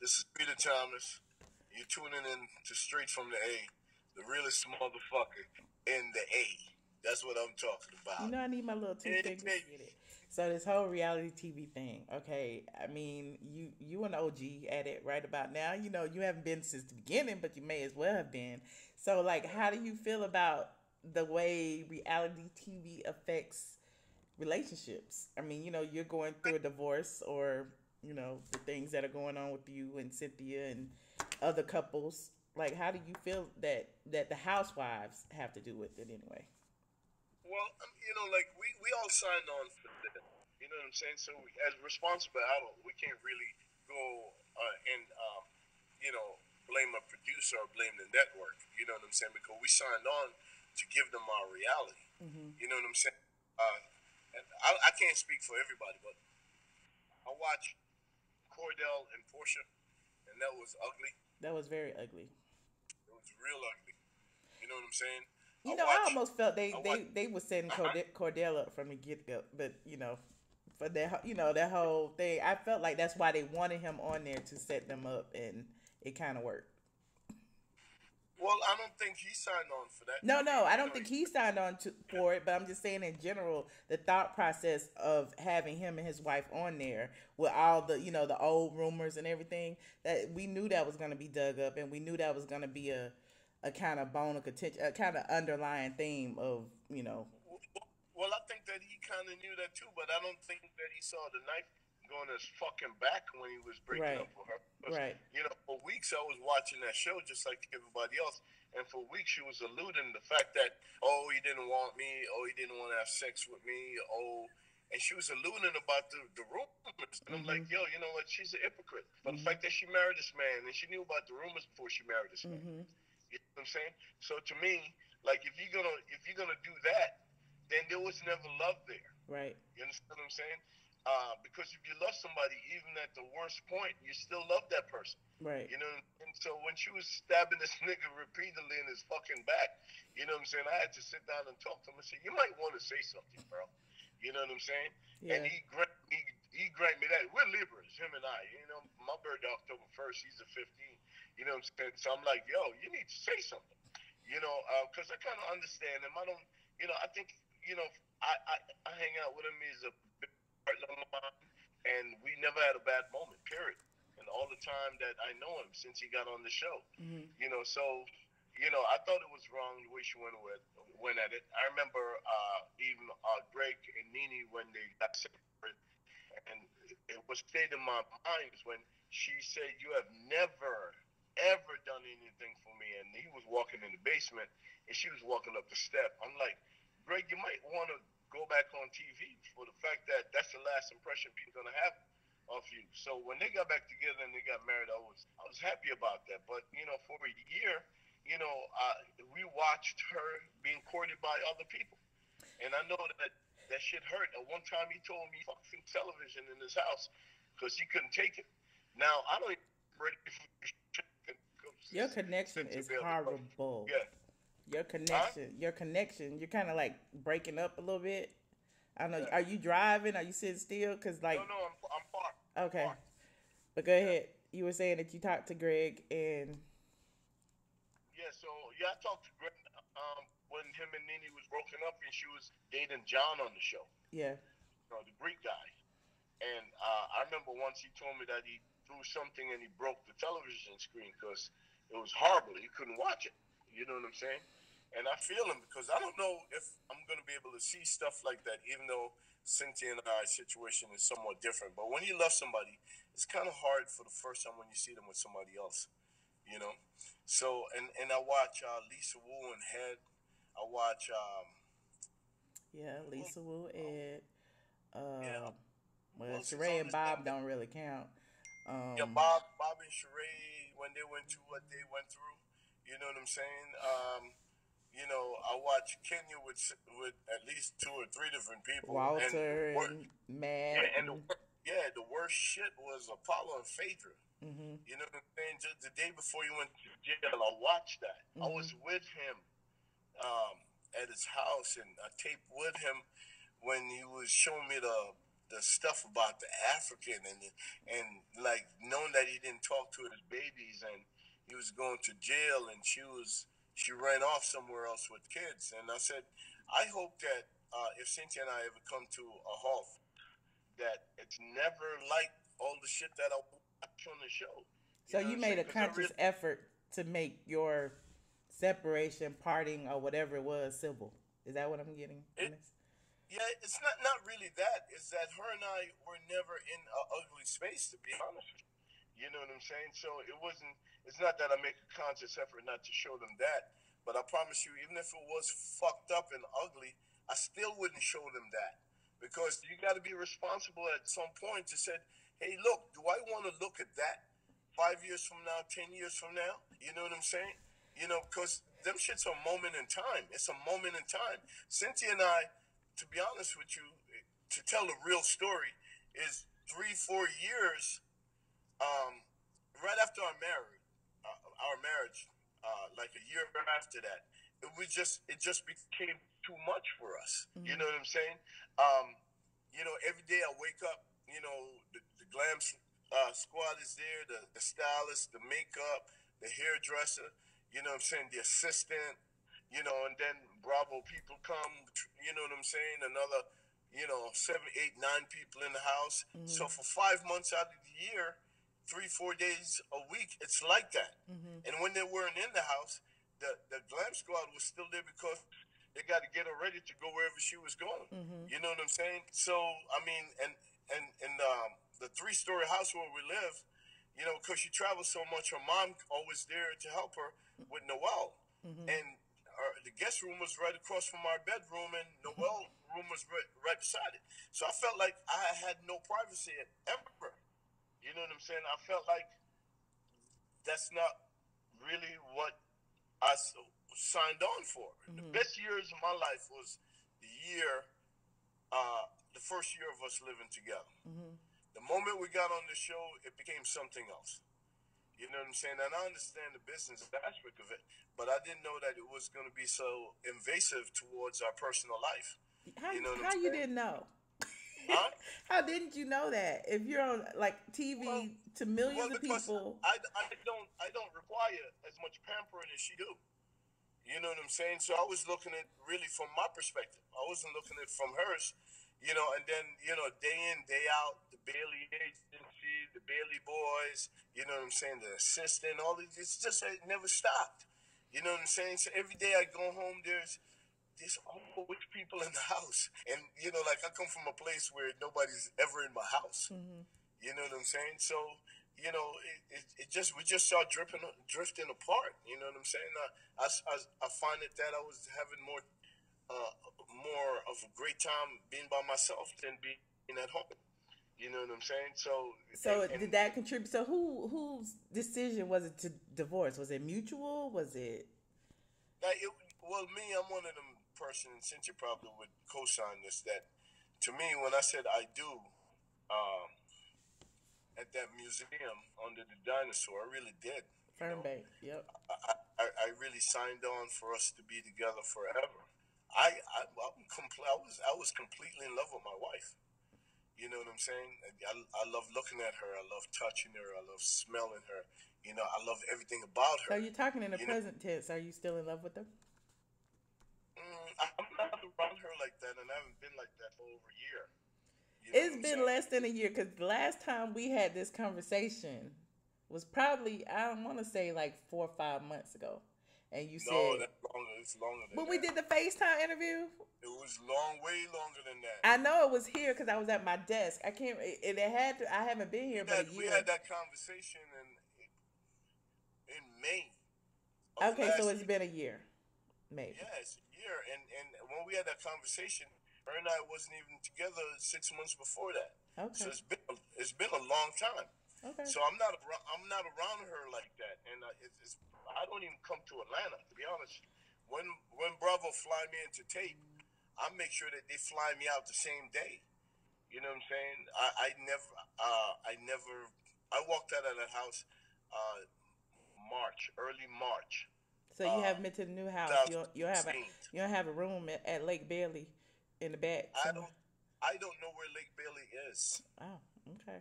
This is Peter Thomas. You're tuning in to Straight from the A, the realest motherfucker in the A. That's what I'm talking You about. know, I need my little two Hey, fingers to baby. get it. So this whole reality TV thing, okay? I mean, you an OG at it right about now. You know, you haven't been since the beginning, but you may as well have been. So, like, how do you feel about the way reality TV affects relationships? I mean, you know, you're going through a divorce, or you know, the things that are going on with you and Cynthia and other couples. Like, how do you feel that the housewives have to do with it anyway? Well, like we all signed on for this. You know what I'm saying? So as responsible adults, we can't really go and you know blame a producer or blame the network. You know what I'm saying? Because we signed on to give them our reality. Mm-hmm. You know what I'm saying? And I can't speak for everybody, but I watched Cordell and Portia, and that was ugly. That was very ugly. It was real ugly. You know what I'm saying? I You know, I watch. almost felt they I they watch. they were setting Cordell up from the get go, but you know, for that that whole thing, I felt like that's why they wanted him on there to set them up, and it kind of worked. Well, I don't think he signed on for that. No, I no, mean, I don't think he signed on for it, but I'm just saying in general, the thought process of having him and his wife on there with all the the old rumors and everything, that we knew that was going to be dug up, and we knew that was going to be a kind of bone of contention, a kind of underlying theme of well, I think that he kind of knew that too, but I don't think that he saw the knife going to his fucking back when he was breaking right, up with her. Because, right. for weeks I was watching that show just like everybody else, and for weeks she was alluding to the fact that, oh, he didn't want me, oh, he didn't want to have sex with me, oh, and she was alluding about the rumors. And I'm Mhm, like, yo, you know what? She's a hypocrite. For the mhm, fact that she married this man and she knew about the rumors before she married this man. mhm. You know what I'm saying? So to me, like if you're gonna do that, then there was never love there. Right, You understand what I'm saying? Because if you love somebody, even at the worst point, you still love that person. right. You know, and so when she was stabbing this nigga repeatedly in his fucking back, you know what I'm saying? I had to sit down and talk to him and say, you might want to say something, bro. You know what I'm saying? And Yeah. he granted me that. We're Libras, him and I. You know, my birthday October 1st, he's a 15. You know what I'm saying? So I'm like, yo, you need to say something. Because I kind of understand him. I don't, I think, you know, I hang out with him. He's a big partner of mine, and we never had a bad moment, period. And all the time that I know him since he got on the show, Mhm, so I thought it was wrong the way she went at it. I remember even Greg and Nene when they got separated, and it was stayed in my mind when she said, "You have never ever done anything for me," and he was walking in the basement, and she was walking up the step. I'm like, Greg, you might want to go back on TV for the fact that that's the last impression people are gonna have of you. So when they got back together and they got married, I was happy about that. But for a year, we watched her being courted by other people, and I know that shit hurt. At one time, he told me fucking television in his house because he couldn't take it. Now I don't even ready for your connection to is be able to. horrible. Yeah, Your huh? connection, you're kind of like breaking up a little bit. I don't know. Yeah. Are you driving? Are you sitting still? Cause No, like, no, I'm parked. I'm okay, parked. but go Yeah. ahead. You were saying that you talked to Greg and Yeah, so yeah, I talked to Greg when him and Nene was broken up, and she was dating John on the show, yeah, the Greek guy. And I remember once he told me that he threw something and he broke the television screen because it was horrible. He couldn't watch it. You know what I'm saying? And I feel him because I don't know if I'm going to be able to see stuff like that, even though Cynthia and I's situation is somewhat different. But when you love somebody, it's kind of hard for the first time when you see them with somebody else, you know? So, and I watch Lisa Wu and Head. I watch, yeah. who, Lisa Wu, Ed. yeah, Uh, who well, else is Sheree on and this thing? Bob don't really count. Yeah, Um, Bob and Sheree when they went through what they went through. You know what I'm saying? I watched Kenya with at least two or three different people, and Walter and yeah, Matt and yeah, the worst shit was Apollo and Phaedra. mhm, You know what I'm saying? Just the day before you went to jail, I watched that. I mhm, was with him at his house, and I taped with him when he was showing me the stuff about the African and like knowing that he didn't talk to his babies and he was going to jail and she ran off somewhere else with kids. And I said, I hope that if Cynthia and I ever come to a halt, that it's never like all the shit that I watch on the show. So You know you what I'm made saying? a Because I conscious really, effort to make your separation, parting, or whatever it was civil. Is that what I'm getting from it, this? yeah, it's not really that. It's that her and I were never in an ugly space, to be honest with you. You know what I'm saying? So it wasn't. It's not that I make a conscious effort not to show them that, but I promise you, even if it was fucked up and ugly, I still wouldn't show them that because you got to be responsible at some point to say, "Hey, look, do I want to look at that 5 years from now, 10 years from now?" You know what I'm saying? Because them shit's a moment in time. It's a moment in time. Cynthia and I, to be honest with you, to tell a real story, is 3 4 years um, right after our marriage, like a year after that, it just became too much for us. You Mm-hmm. know what I'm saying? Um, every day I wake up, the glam squad is there, the stylist, the makeup, the hairdresser. You know what I'm saying? The assistant. And then Bravo people come. You know what I'm saying? Another, seven, eight, nine people in the house. Mm-hmm. So for 5 months out of the year, 3 4 days a week, it's like that. Mm-hmm. And when they weren't in the house, the glam squad was still there because they got to get her ready to go wherever she was going. Mm-hmm. You know what I'm saying? So I mean, and the 3-story house where we live, because she travels so much, her mom always there to help her with Noel, Mm-hmm. and the guest room was right across from our bedroom, and Noel room was right beside it. So I felt like I had no privacy ever. You know what I'm saying? I felt like that's not really what I signed on for. The Mm-hmm. best years of my life was the year, the first year of us living together. Mm-hmm. The moment we got on the show, it became something else. You know what I'm saying? And I understand the business aspect of it, but I didn't know that it was going to be so invasive towards our personal life. How You know what I'm how you saying? didn't know? Huh? How didn't you know that? If you're on like Well, TV to well, millions of because people. I don't require as much pampering as she do. You know what I'm saying? So I was looking at really from my perspective. I wasn't looking at from hers. And then day in day out, the Bailey agency, the Bailey boys. You know what I'm saying? The assistant, all these. It's just it never stopped. You know what I'm saying? So every day I go home, there's always people in the house, and like I come from a place where nobody's ever in my house. Mm-hmm. You know what I'm saying? So it just we just start drifting apart. You know what I'm saying? I find it that I was having uh, more of a great time being by myself than being at home. You know what I'm saying? So So and did that contribute? So whose decision was it to divorce? Was it mutual? Was it? like well, me, I'm one of them persons. Since you probably would co-sign this, that to me, when I said I do, um, at that museum under the dinosaur, I really did. You Firm know, bait. Yep. I really signed on for us to be together forever. I was completely in love with my wife. You know what I'm saying? I love looking at her. I love touching her. I love smelling her. I love everything about So her. you're talking in the You know, present tense. Are you still in love with them? I'm not around her like that, and I haven't been like that for over a year. You know what It's I'm been saying? less than a year because the last time we had this conversation was probably I don't want to say like 4 or 5 months ago, and you No, said that's longer. It's longer than when we that. did the FaceTime interview. It was way longer than that. I know it was here because I was at my desk. I can't. It had to. I haven't been We here but a had we year. had that conversation in May of Okay, so last it's year. been a year, maybe. Yeah, it's a year. And when we had that conversation, her and I wasn't even together 6 months before that. So Okay. it's been a long time. Okay. So I'm not around her like that, and I don't even come to Atlanta to be honest. When Bravo fly me into tape, I make sure that they fly me out the same day. You know what I'm saying? I walked out of that house uh, early March, So you uh, haven't been to the new house. You don't have a 2016. you don't have a room at Lake Bailey in the back I somewhere. don't. I don't know where Lake Bailey is. Oh, okay.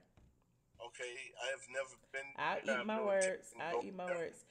Okay, I have never been I'll there. I eat have my no words. intention of I'll going eat my there. words.